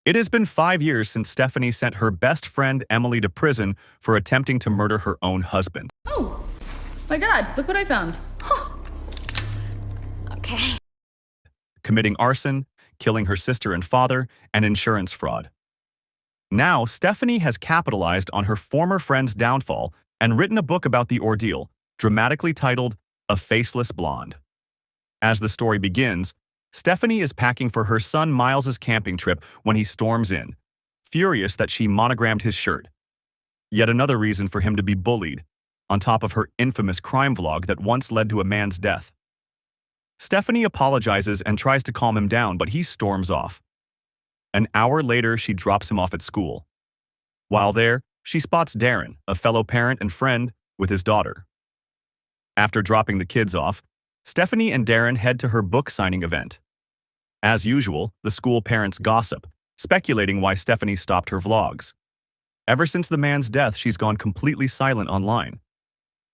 It has been 5 years since Stephanie sent her best friend Emily to prison for attempting to murder her own husband. Oh, my God, look what I found. Huh. Okay. Committing arson, killing her sister and father, and insurance fraud. Now, Stephanie has capitalized on her former friend's downfall and written a book about the ordeal, dramatically titled A Faceless Blonde. As the story begins, Stephanie is packing for her son Miles's camping trip when he storms in, furious that she monogrammed his shirt. Yet another reason for him to be bullied, on top of her infamous crime vlog that once led to a man's death. Stephanie apologizes and tries to calm him down, but he storms off. An hour later, she drops him off at school. While there, she spots Darren, a fellow parent and friend, with his daughter. After dropping the kids off, Stephanie and Darren head to her book signing event. As usual, the school parents gossip, speculating why Stephanie stopped her vlogs. Ever since the man's death, she's gone completely silent online.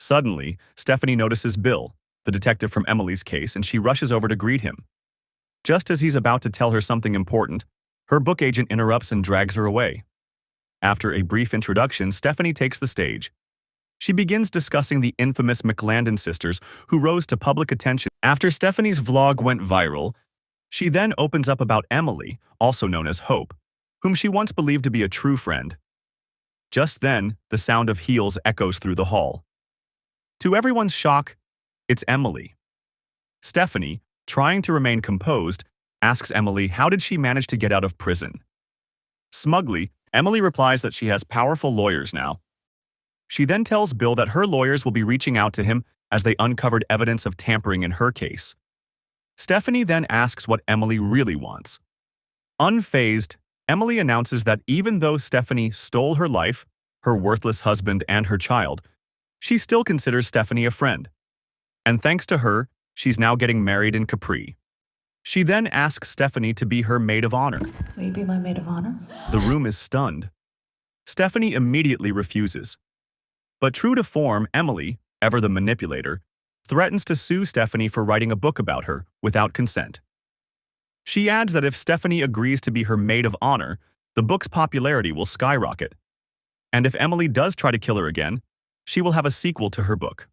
Suddenly, Stephanie notices Bill, the detective from Emily's case, and she rushes over to greet him. Just as he's about to tell her something important, her book agent interrupts and drags her away. After a brief introduction, Stephanie takes the stage. She begins discussing the infamous McLandon sisters who rose to public attention after Stephanie's vlog went viral. She then opens up about Emily, also known as Hope, whom she once believed to be a true friend. Just then, the sound of heels echoes through the hall. To everyone's shock, it's Emily. Stephanie, trying to remain composed, asks Emily how did she manage to get out of prison. Smugly, Emily replies that she has powerful lawyers now. She then tells Bill that her lawyers will be reaching out to him as they uncovered evidence of tampering in her case. Stephanie then asks what Emily really wants. Unfazed, Emily announces that even though Stephanie stole her life, her worthless husband, and her child, she still considers Stephanie a friend. And thanks to her, she's now getting married in Capri. She then asks Stephanie to be her maid of honor. Will you be my maid of honor? The room is stunned. Stephanie immediately refuses. But true to form, Emily, ever the manipulator, threatens to sue Stephanie for writing a book about her without consent. She adds that if Stephanie agrees to be her maid of honor, the book's popularity will skyrocket. And if Emily does try to kill her again, she will have a sequel to her book.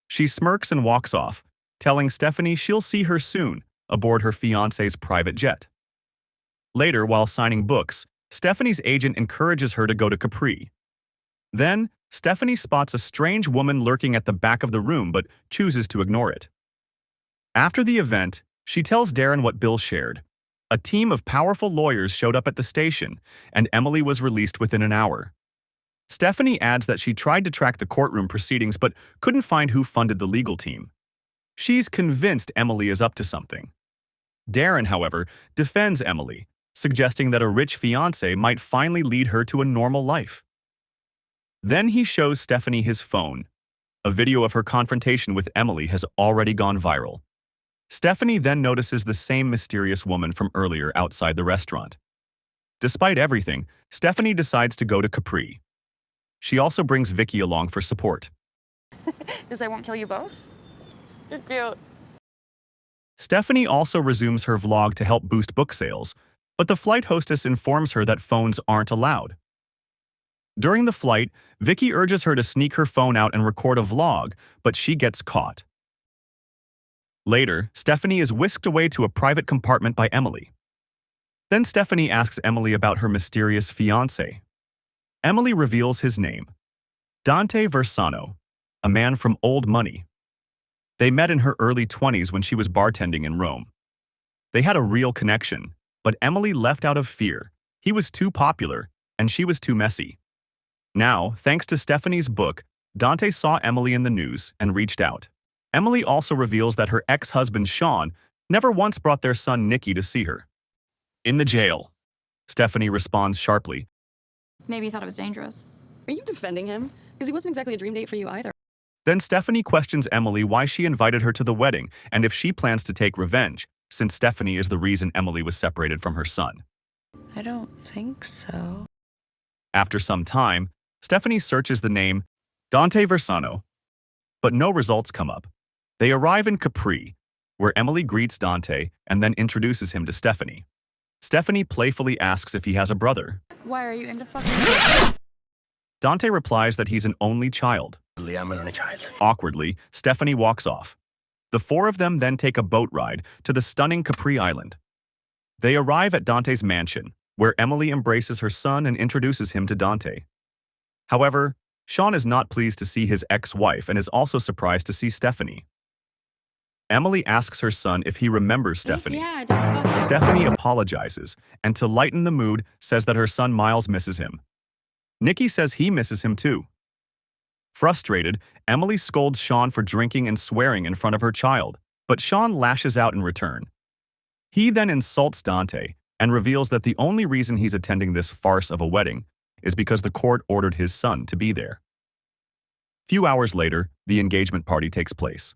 She smirks and walks off, telling Stephanie she'll see her soon aboard her fiancé's private jet. Later, while signing books, Stephanie's agent encourages her to go to Capri. Then, Stephanie spots a strange woman lurking at the back of the room but chooses to ignore it. After the event, she tells Darren what Bill shared. A team of powerful lawyers showed up at the station, and Emily was released within an hour. Stephanie adds that she tried to track the courtroom proceedings but couldn't find who funded the legal team. She's convinced Emily is up to something. Darren, however, defends Emily, suggesting that a rich fiancé might finally lead her to a normal life. Then he shows Stephanie his phone. A video of her confrontation with Emily has already gone viral. Stephanie then notices the same mysterious woman from earlier outside the restaurant. Despite everything, Stephanie decides to go to Capri. She also brings Vicky along for support. Because I won't kill you both? You're cute. Stephanie also resumes her vlog to help boost book sales, but the flight hostess informs her that phones aren't allowed. During the flight, Vicky urges her to sneak her phone out and record a vlog, but she gets caught. Later, Stephanie is whisked away to a private compartment by Emily. Then Stephanie asks Emily about her mysterious fiancé. Emily reveals his name, Dante Versano, a man from old money. They met in her early 20s when she was bartending in Rome. They had a real connection, but Emily left out of fear. He was too popular, and she was too messy. Now, thanks to Stephanie's book, Dante saw Emily in the news and reached out. Emily also reveals that her ex-husband Sean never once brought their son Nicky to see her. In the jail, Stephanie responds sharply. Maybe you thought it was dangerous. Are you defending him? Because he wasn't exactly a dream date for you either. Then Stephanie questions Emily why she invited her to the wedding and if she plans to take revenge, since Stephanie is the reason Emily was separated from her son. I don't think so. After some time, Stephanie searches the name Dante Versano, but no results come up. They arrive in Capri, where Emily greets Dante and then introduces him to Stephanie. Stephanie playfully asks if he has a brother. Why are you into fucking? Dante replies that he's an only child. I'm an only child. Awkwardly, Stephanie walks off. The four of them then take a boat ride to the stunning Capri Island. They arrive at Dante's mansion, where Emily embraces her son and introduces him to Dante. However, Sean is not pleased to see his ex-wife and is also surprised to see Stephanie. Emily asks her son if he remembers Stephanie. Yeah, dude, fuck. Stephanie apologizes, and to lighten the mood, says that her son Miles misses him. Nikki says he misses him too. Frustrated, Emily scolds Sean for drinking and swearing in front of her child, but Sean lashes out in return. He then insults Dante and reveals that the only reason he's attending this farce of a wedding is because the court ordered his son to be there. Few hours later, the engagement party takes place.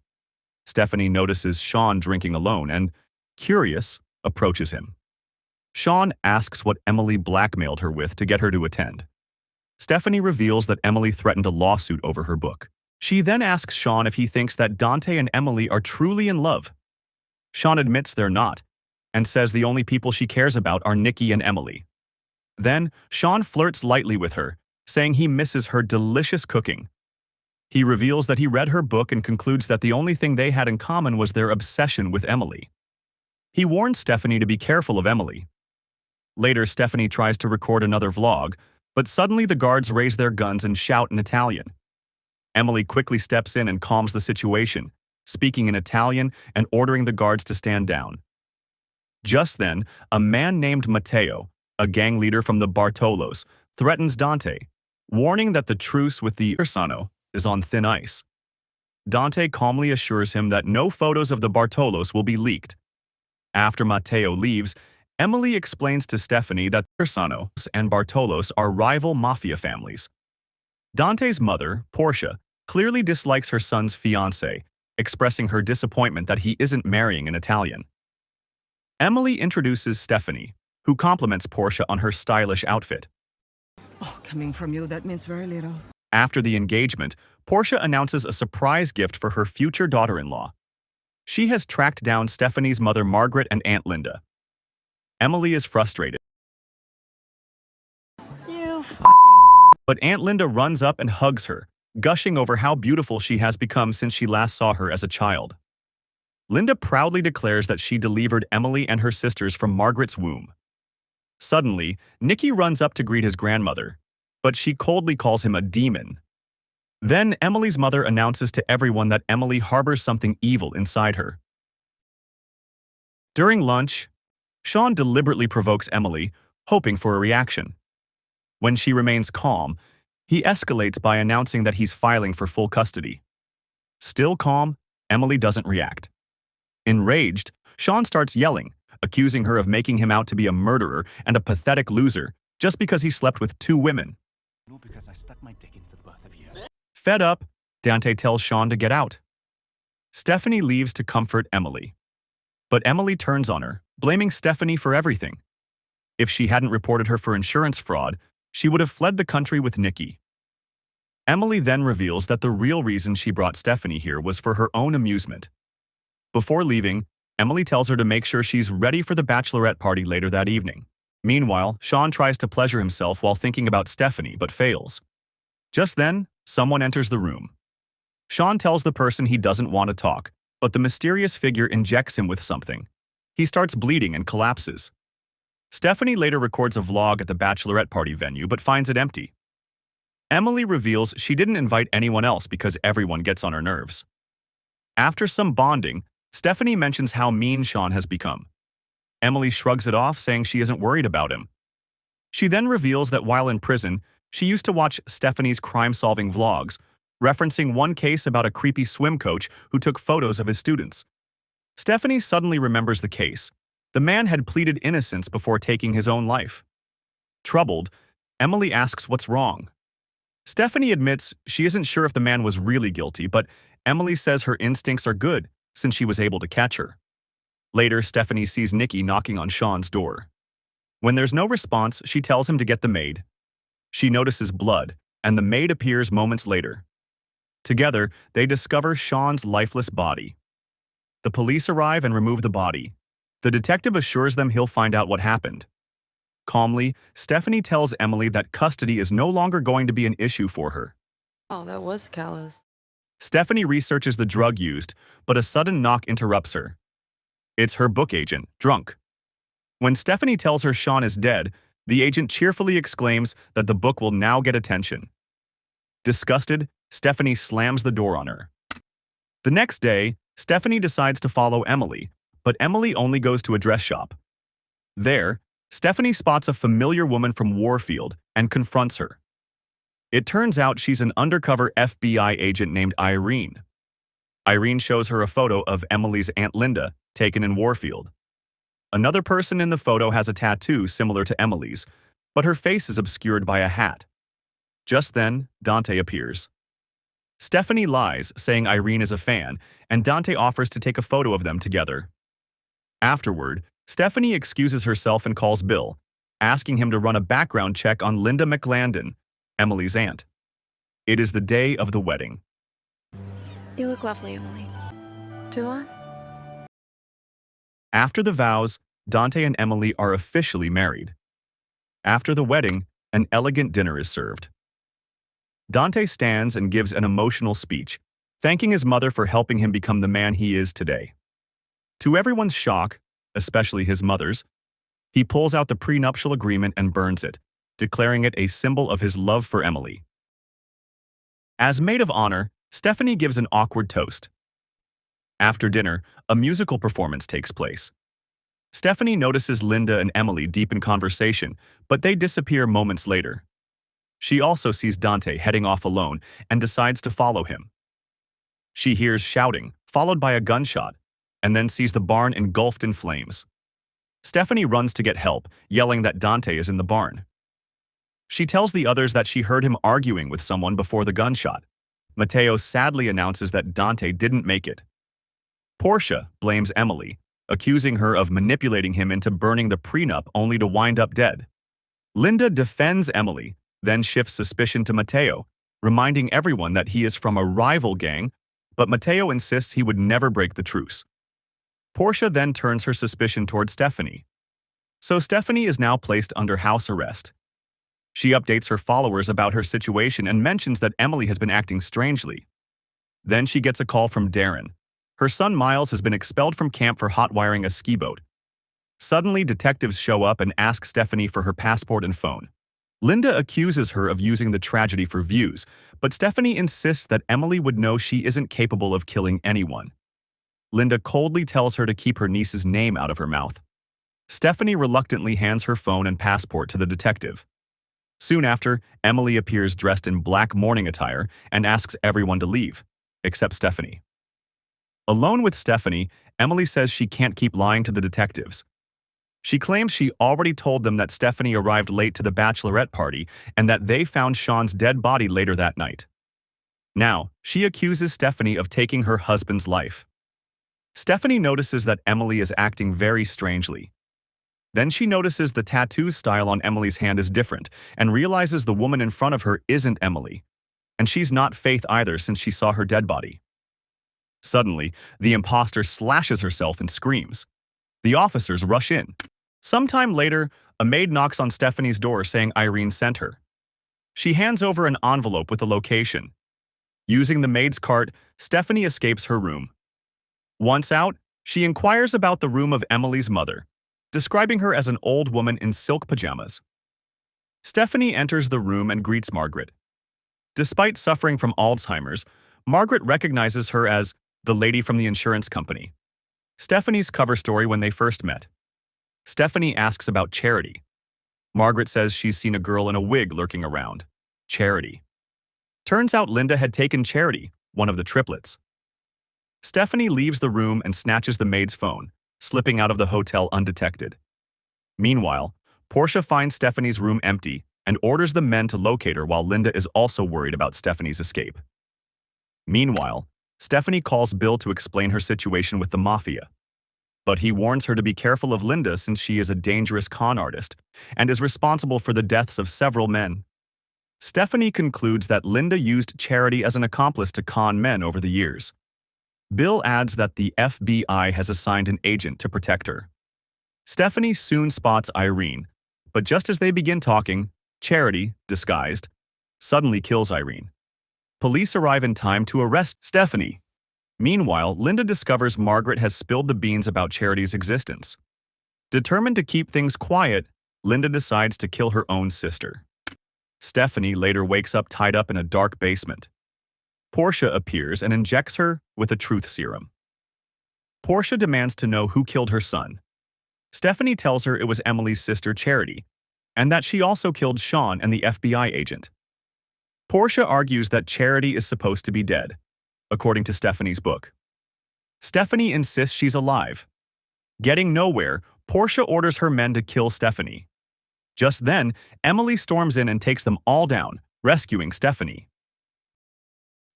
Stephanie notices Sean drinking alone and, curious, approaches him. Sean asks what Emily blackmailed her with to get her to attend. Stephanie reveals that Emily threatened a lawsuit over her book. She then asks Sean if he thinks that Dante and Emily are truly in love. Sean admits they're not, and says the only people she cares about are Nikki and Emily. Then, Sean flirts lightly with her, saying he misses her delicious cooking. He reveals that he read her book and concludes that the only thing they had in common was their obsession with Emily. He warns Stephanie to be careful of Emily. Later, Stephanie tries to record another vlog, but suddenly the guards raise their guns and shout in Italian. Emily quickly steps in and calms the situation, speaking in Italian and ordering the guards to stand down. Just then, a man named Matteo, a gang leader from the Bartolos, threatens Dante, warning that the truce with the Ursano is on thin ice. Dante calmly assures him that no photos of the Bartolos will be leaked. After Matteo leaves, Emily explains to Stephanie that Ursanos and Bartolos are rival mafia families. Dante's mother, Portia, clearly dislikes her son's fiancé, expressing her disappointment that he isn't marrying an Italian. Emily introduces Stephanie, who compliments Portia on her stylish outfit. Oh, coming from you, that means very little. After the engagement, Portia announces a surprise gift for her future daughter-in-law. She has tracked down Stephanie's mother Margaret and Aunt Linda. Emily is frustrated. But Aunt Linda runs up and hugs her, gushing over how beautiful she has become since she last saw her as a child. Linda proudly declares that she delivered Emily and her sisters from Margaret's womb. Suddenly, Nicky runs up to greet his grandmother, but she coldly calls him a demon. Then Emily's mother announces to everyone that Emily harbors something evil inside her. During lunch, Sean deliberately provokes Emily, hoping for a reaction. When she remains calm, he escalates by announcing that he's filing for full custody. Still calm, Emily doesn't react. Enraged, Sean starts yelling, accusing her of making him out to be a murderer and a pathetic loser just because he slept with 2 women. Because I stuck my dick into the both of you. Fed up, Dante tells Sean to get out. Stephanie leaves to comfort Emily. But Emily turns on her, blaming Stephanie for everything. If she hadn't reported her for insurance fraud, she would have fled the country with Nicky. Emily then reveals that the real reason she brought Stephanie here was for her own amusement. Before leaving, Emily tells her to make sure she's ready for the bachelorette party later that evening. Meanwhile, Sean tries to pleasure himself while thinking about Stephanie, but fails. Just then, someone enters the room. Sean tells the person he doesn't want to talk, but the mysterious figure injects him with something. He starts bleeding and collapses. Stephanie later records a vlog at the bachelorette party venue, but finds it empty. Emily reveals she didn't invite anyone else because everyone gets on her nerves. After some bonding, Stephanie mentions how mean Sean has become. Emily shrugs it off, saying she isn't worried about him. She then reveals that while in prison, she used to watch Stephanie's crime-solving vlogs, referencing one case about a creepy swim coach who took photos of his students. Stephanie suddenly remembers the case. The man had pleaded innocence before taking his own life. Troubled, Emily asks what's wrong. Stephanie admits she isn't sure if the man was really guilty, but Emily says her instincts are good since she was able to catch her. Later, Stephanie sees Nicky knocking on Sean's door. When there's no response, she tells him to get the maid. She notices blood, and the maid appears moments later. Together, they discover Sean's lifeless body. The police arrive and remove the body. The detective assures them he'll find out what happened. Calmly, Stephanie tells Emily that custody is no longer going to be an issue for her. Oh, that was callous. Stephanie researches the drug used, but a sudden knock interrupts her. It's her book agent, Drunk. When Stephanie tells her Sean is dead, the agent cheerfully exclaims that the book will now get attention. Disgusted, Stephanie slams the door on her. The next day, Stephanie decides to follow Emily, but Emily only goes to a dress shop. There, Stephanie spots a familiar woman from Warfield and confronts her. It turns out she's an undercover FBI agent named Irene. Irene shows her a photo of Emily's Aunt Linda, taken in Warfield. Another person in the photo has a tattoo similar to Emily's, but her face is obscured by a hat. Just then, Dante appears. Stephanie lies, saying Irene is a fan, and Dante offers to take a photo of them together. Afterward, Stephanie excuses herself and calls Bill, asking him to run a background check on Linda McLandon, Emily's aunt. It is the day of the wedding. You look lovely, Emily. Do I? After the vows, Dante and Emily are officially married. After the wedding, an elegant dinner is served. Dante stands and gives an emotional speech, thanking his mother for helping him become the man he is today. To everyone's shock, especially his mother's, he pulls out the prenuptial agreement and burns it, declaring it a symbol of his love for Emily. As maid of honor, Stephanie gives an awkward toast. After dinner, a musical performance takes place. Stephanie notices Linda and Emily deep in conversation, but they disappear moments later. She also sees Dante heading off alone and decides to follow him. She hears shouting, followed by a gunshot, and then sees the barn engulfed in flames. Stephanie runs to get help, yelling that Dante is in the barn. She tells the others that she heard him arguing with someone before the gunshot. Matteo sadly announces that Dante didn't make it. Portia blames Emily, accusing her of manipulating him into burning the prenup only to wind up dead. Linda defends Emily, then shifts suspicion to Matteo, reminding everyone that he is from a rival gang, but Matteo insists he would never break the truce. Portia then turns her suspicion toward Stephanie. So Stephanie is now placed under house arrest. She updates her followers about her situation and mentions that Emily has been acting strangely. Then she gets a call from Darren. Her son Miles has been expelled from camp for hot-wiring a ski boat. Suddenly, detectives show up and ask Stephanie for her passport and phone. Linda accuses her of using the tragedy for views, but Stephanie insists that Emily would know she isn't capable of killing anyone. Linda coldly tells her to keep her niece's name out of her mouth. Stephanie reluctantly hands her phone and passport to the detective. Soon after, Emily appears dressed in black mourning attire and asks everyone to leave, except Stephanie. Alone with Stephanie, Emily says she can't keep lying to the detectives. She claims she already told them that Stephanie arrived late to the bachelorette party and that they found Sean's dead body later that night. Now, she accuses Stephanie of taking her husband's life. Stephanie notices that Emily is acting very strangely. Then she notices the tattoo style on Emily's hand is different and realizes the woman in front of her isn't Emily. And she's not Faith either since she saw her dead body. Suddenly, the imposter slashes herself and screams. The officers rush in. Sometime later, a maid knocks on Stephanie's door saying Irene sent her. She hands over an envelope with a location. Using the maid's cart, Stephanie escapes her room. Once out, she inquires about the room of Emily's mother, describing her as an old woman in silk pajamas. Stephanie enters the room and greets Margaret. Despite suffering from Alzheimer's, Margaret recognizes her as the lady from the insurance company, Stephanie's cover story when they first met. Stephanie asks about Charity. Margaret says she's seen a girl in a wig lurking around. Charity. Turns out Linda had taken Charity, one of the triplets. Stephanie leaves the room and snatches the maid's phone, slipping out of the hotel undetected. Meanwhile, Portia finds Stephanie's room empty and orders the men to locate her while Linda is also worried about Stephanie's escape. Meanwhile, Stephanie calls Bill to explain her situation with the mafia. But he warns her to be careful of Linda since she is a dangerous con artist and is responsible for the deaths of several men. Stephanie concludes that Linda used Charity as an accomplice to con men over the years. Bill adds that the FBI has assigned an agent to protect her. Stephanie soon spots Irene, but just as they begin talking, Charity, disguised, suddenly kills Irene. Police arrive in time to arrest Stephanie. Meanwhile, Linda discovers Margaret has spilled the beans about Charity's existence. Determined to keep things quiet, Linda decides to kill her own sister. Stephanie later wakes up tied up in a dark basement. Portia appears and injects her with a truth serum. Portia demands to know who killed her son. Stephanie tells her it was Emily's sister Charity, and that she also killed Sean and the FBI agent. Portia argues that Charity is supposed to be dead, according to Stephanie's book. Stephanie insists she's alive. Getting nowhere, Portia orders her men to kill Stephanie. Just then, Emily storms in and takes them all down, rescuing Stephanie.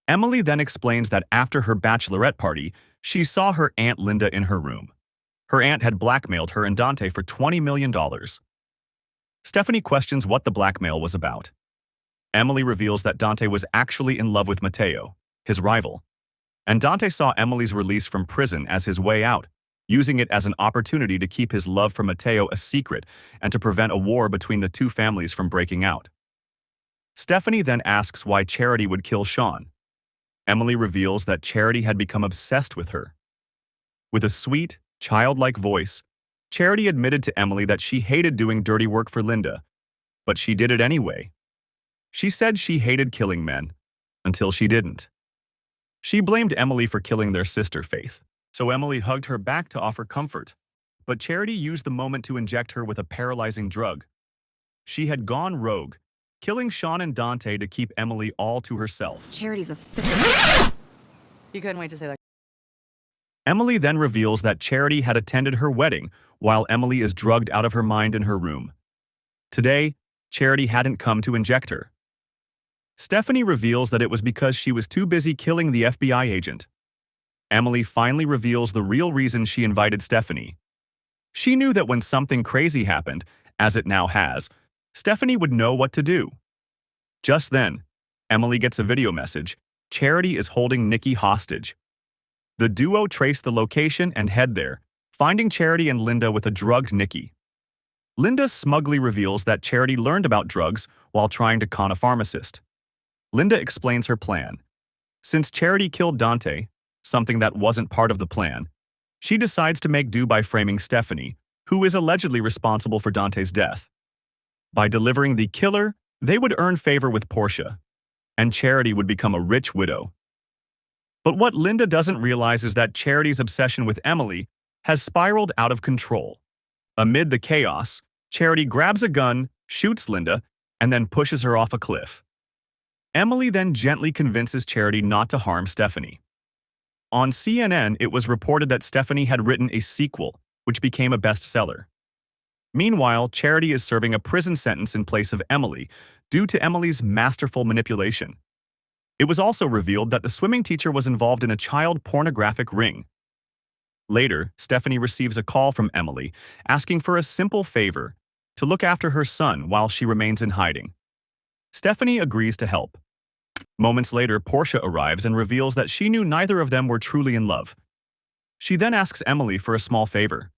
Emily then explains that after her bachelorette party, she saw her Aunt Linda in her room. Her aunt had blackmailed her and Dante for $20 million. Stephanie questions what the blackmail was about. Emily reveals that Dante was actually in love with Matteo, his rival, and Dante saw Emily's release from prison as his way out, using it as an opportunity to keep his love for Matteo a secret and to prevent a war between the two families from breaking out. Stephanie then asks why Charity would kill Sean. Emily reveals that Charity had become obsessed with her. With a sweet, childlike voice, Charity admitted to Emily that she hated doing dirty work for Linda, but she did it anyway. She said she hated killing men, until she didn't. She blamed Emily for killing their sister, Faith, so Emily hugged her back to offer comfort, but Charity used the moment to inject her with a paralyzing drug. She had gone rogue, killing Sean and Dante to keep Emily all to herself. Charity's a sister. You couldn't wait to say that. Emily then reveals that Charity had attended her wedding while Emily is drugged out of her mind in her room. Today, Charity hadn't come to inject her. Stephanie reveals that it was because she was too busy killing the FBI agent. Emily finally reveals the real reason she invited Stephanie. She knew that when something crazy happened, as it now has, Stephanie would know what to do. Just then, Emily gets a video message. Charity is holding Nikki hostage. The duo trace the location and head there, finding Charity and Linda with a drugged Nikki. Linda smugly reveals that Charity learned about drugs while trying to con a pharmacist. Linda explains her plan. Since Charity killed Dante, something that wasn't part of the plan, she decides to make do by framing Stephanie, who is allegedly responsible for Dante's death. By delivering the killer, they would earn favor with Portia, and Charity would become a rich widow. But what Linda doesn't realize is that Charity's obsession with Emily has spiraled out of control. Amid the chaos, Charity grabs a gun, shoots Linda, and then pushes her off a cliff. Emily then gently convinces Charity not to harm Stephanie. On CNN, it was reported that Stephanie had written a sequel, which became a bestseller. Meanwhile, Charity is serving a prison sentence in place of Emily due to Emily's masterful manipulation. It was also revealed that the swimming teacher was involved in a child pornographic ring. Later, Stephanie receives a call from Emily asking for a simple favor, to look after her son while she remains in hiding. Stephanie agrees to help. Moments later, Portia arrives and reveals that she knew neither of them were truly in love. She then asks Emily for a small favor.